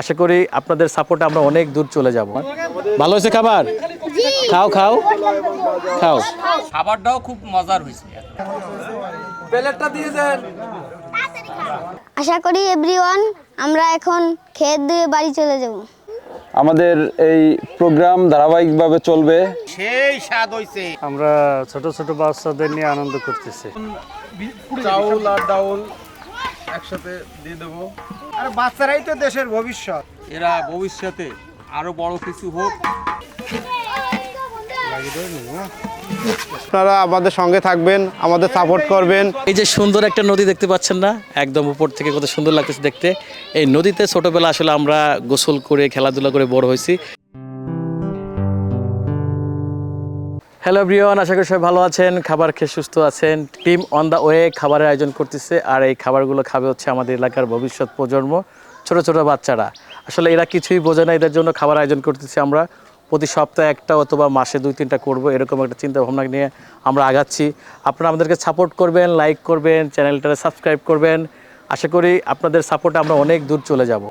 আশা করি আপনাদের সাপোর্টে আমরা অনেক দূর চলে যাব। ভালো হয়েছে খাবার? খাও খাও খাও। খাবারটাও খুব মজার হয়েছে। প্লেটটা দিয়ে দেন। আশা করি এভরিওয়ান আমরা এখন খেত দিয়ে বাড়ি চলে যাব। আমাদের এই প্রোগ্রাম ধারাবাহিকভাবে চলবে। সেই স্বাদ হইছে। আমরা ছোট ছোট বাচ্চাদের নিয়ে আনন্দ করতেছি। চাউল আর ডাউল একসাথে দিয়ে দেবো। আর বাচ্চারাই তো দেশের ভবিষ্যৎ। এরা ভবিষ্যতে আরো বড় কিছু হোক। আপনারা আমাদের সঙ্গে থাকবেন, আমাদের সাপোর্ট করবেন। এই যে সুন্দর একটা নদী দেখতে পাচ্ছেন না, একদম উপর থেকে কত সুন্দর লাগতেছে দেখতে। এই নদীতে ছোটবেলা আসলে আমরা গোসল করে খেলাধুলা করে বড় হয়েছি। হ্যালো এভরিওয়ান, আশা করি সবাই ভালো আছেন, খাবার খেয়ে সুস্থ আছেন। টিম অন দ্য ওয়ে খাবারের আয়োজন করতেছে, আর এই খাবারগুলো খাবে হচ্ছে আমাদের এলাকার ভবিষ্যৎ প্রজন্ম, ছোট ছোট বাচ্চারা। আসলে এরা কিছুই বোঝে না, এদের জন্য খাবার আয়োজন করতেছি আমরা। প্রতি সপ্তাহে একটা অথবা মাসে 2-3টা করব, এরকম একটা চিন্তা ভাবনা নিয়ে আমরা আগাচ্ছি। আপনারা আমাদেরকে সাপোর্ট করবেন, লাইক করবেন, চ্যানেলটা সাবস্ক্রাইব করবেন। আশা করি আপনাদের সাপোর্টে আমরা অনেক দূর চলে যাব।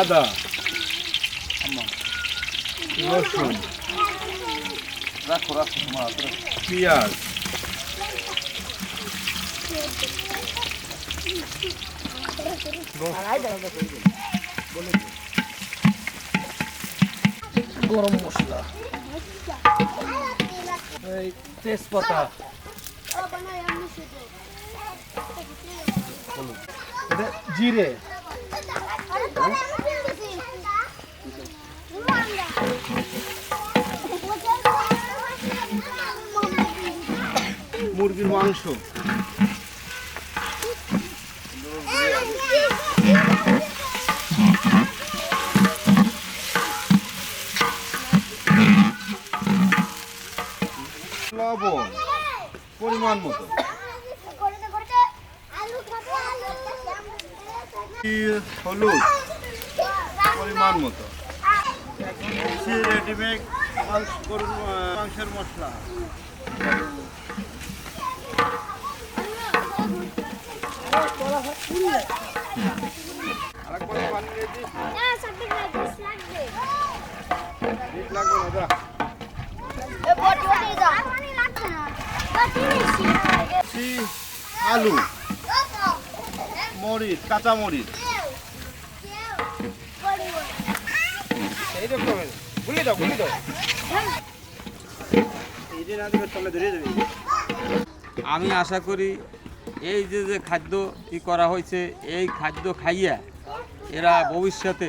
আদা, রসুন, পেঁয়াজ, গরম মশলা, এই তেজপাতা, জিরে, মুরগির মাংস, লবণ পরিমাণ মতো, হলুদ পরিমাণ মতো, রেডিমেড মাংসের মশলা, আলু, মরিচ, কাঁচা মরিচ, আমি আশা করি এই যে যে খাদ্য করা হয়েছে, এই খাদ্য খাইয়া এরা ভবিষ্যতে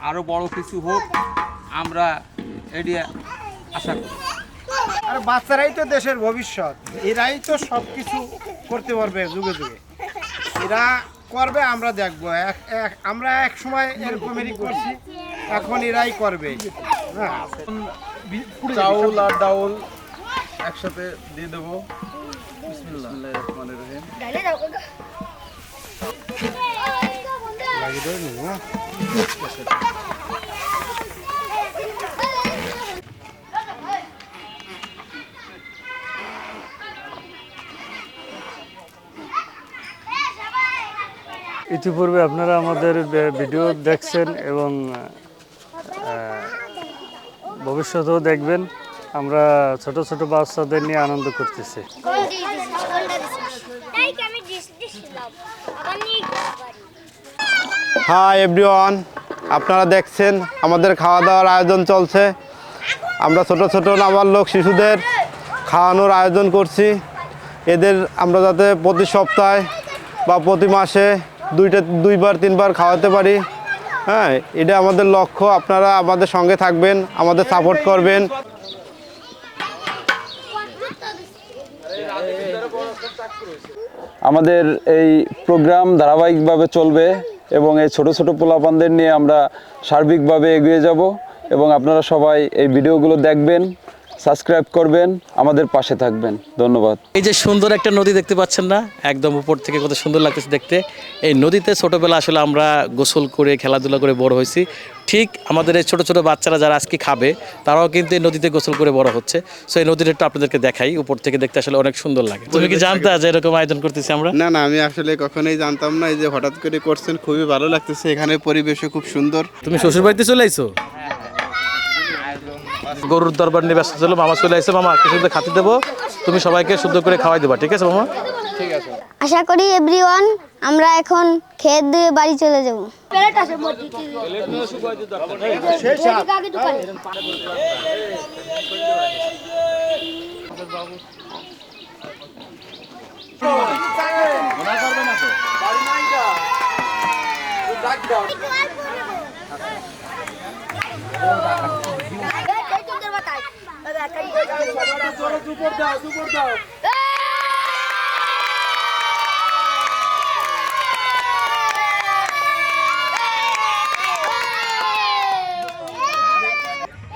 আরো বড় কিছু হোক, আমরা এটি আশা করি। আর বাচ্চারাই তো দেশের ভবিষ্যৎ। এরাই তো সব কিছু করতে পারবে যুগে যুগে। এরা করবে, আমরা দেখবো। আমরা এক সময় এরকমেরই করছি, এখন এরাই করবে। চাউল আর ডাউল একসাথে দিয়ে দেবো। বিসমিল্লাহির রহমানির রহিম। ইতিপূর্বে আপনারা আমাদের ভিডিও দেখছেন এবং ভবিষ্যতেও দেখবেন। আমরা ছোট ছোট বাচ্চাদের নিয়ে আনন্দ করতেছি। হাই এভরিওয়ান, আপনারা দেখছেন আমাদের খাওয়া দাওয়ার আয়োজন চলছে। আমরা ছোট ছোট নাবালক শিশুদের খাওয়ানোর আয়োজন করছি। এদের আমরা যাতে প্রতি সপ্তাহে বা প্রতি মাসে 2-3বার খাওয়াতে পারি। হ্যাঁ, এটা আমাদের লক্ষ্য। আপনারা আমাদের সঙ্গে থাকবেন, আমাদের সাপোর্ট করবেন। আমাদের এই প্রোগ্রাম ধারাবাহিকভাবে চলবে এবং এই ছোট ছোট পোলাপানদের নিয়ে আমরা সার্বিকভাবে এগিয়ে যাব এবং আপনারা সবাই এই ভিডিওগুলো দেখবেন, সাবস্ক্রাইব করবেন, আমাদের পাশে থাকবেন। ধন্যবাদ। এই যে সুন্দর একটা নদী দেখতে পাচ্ছেন না, একদম উপর থেকে কত সুন্দর লাগতেছে দেখতে। এই নদীতে ছোটোবেলা আসলে আমরা গোসল করে খেলাধুলা করে বড় হয়েছি। ঠিক আমাদের এই ছোটো ছোটো বাচ্চারা যারা আজকে খাবে তারাও কিন্তু এই নদীতে গোসল করে বড় হচ্ছে। সো এই নদীটা একটু আপনাদেরকে দেখাই, উপর থেকে দেখতে আসলে অনেক সুন্দর লাগে। তুমি কি জানতা যে এরকম আয়োজন করতেছি আমরা? না না, আমি আসলে কখনোই জানতাম না। এই যে হঠাৎ করে করছেন, খুবই ভালো লাগতেছে। এখানে পরিবেশও খুব সুন্দর। তুমি শ্বশুর বাড়িতে চলে আইছো? গরুর দরবার নিয়ে ব্যস্ত ছিল, মামা চলে আসছে। মামা কিছু খাতি দেবো, তুমি সবাইকে শুদ্ধ করে খাওয়াই দেবা, ঠিক আছে মামা? ঠিক আছে। আশা করি এভরিওয়ান আমরা এখন খেত দিয়ে বাড়ি চলে যাব।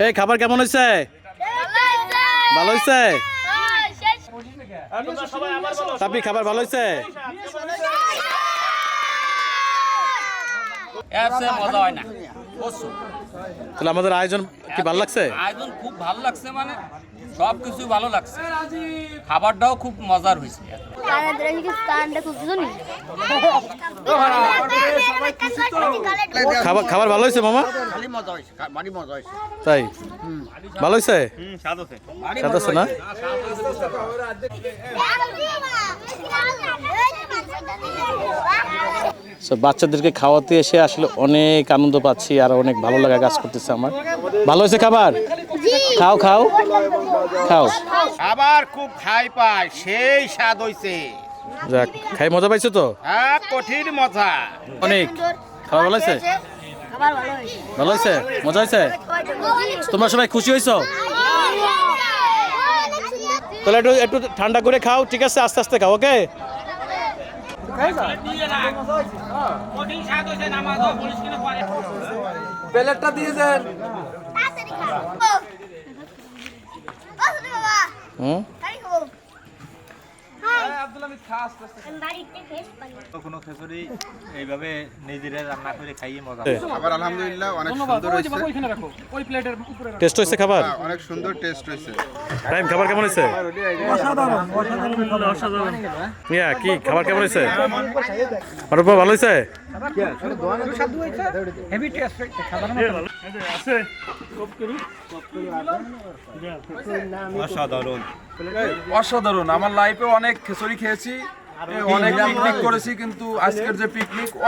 এই খাবার কেমন হয়েছে? ভালো হয়েছে? তাপি খাবার ভালো হয়েছে? এর চেয়ে মজা হয় না। বুঝছো? তাহলে আমাদের আয়োজন কি ভালো লাগছে? আয়োজন খুব ভালো লাগছে, মানে সব কিছু ভালো লাগছে, খাবারটাও খুব মজার হয়েছে। খাবার ভালো হয়েছে মামা? তাই ভালো হয়েছে? স্বাদ আছে না? বাচ্চাদেরকে খাওয়াতে এসে আসলে অনেক আনন্দ পাচ্ছি আর অনেক ভালো লাগা কাজ করতেছে আমার। ভালো হয়েছে খাবার? খাও খাও খাও। খাবার খুব খাই পায়, সেই স্বাদ হইছে। যাক, খাই মজা পাইছো তো? হ্যাঁ, কঠিন মজা। অনেক। খাবার ভালো হয়েছে? ভালো হয়েছে? মজা হয়েছে? তোমরা সবাই খুশি হয়েছো? তাহলে একটু একটু ঠান্ডা করে খাও, ঠিক আছে? আস্তে আস্তে খাও, ওকে? প্লেটটা দিয়ে দেন। হুম, কোনো খিচুড়ি এইভাবে নিজেরা রান্না করে খাইয়ে মজা। খাবার আলহামদুলিল্লাহ অনেক সুন্দর হয়েছে। টেস্ট হয়েছে খাবার? অনেক সুন্দর টেস্ট হয়েছে। টাইম খাবার কেমন হয়েছে? ইয়া কি খাবার কেমন হয়েছে? মারুফা ভালো হয়েছে? অসাধারণ। আমার লাইফে অনেক খিচুড়ি খেয়েছি, অনেক পিকনিক করেছি, কিন্তু আজকের যে পিকনিক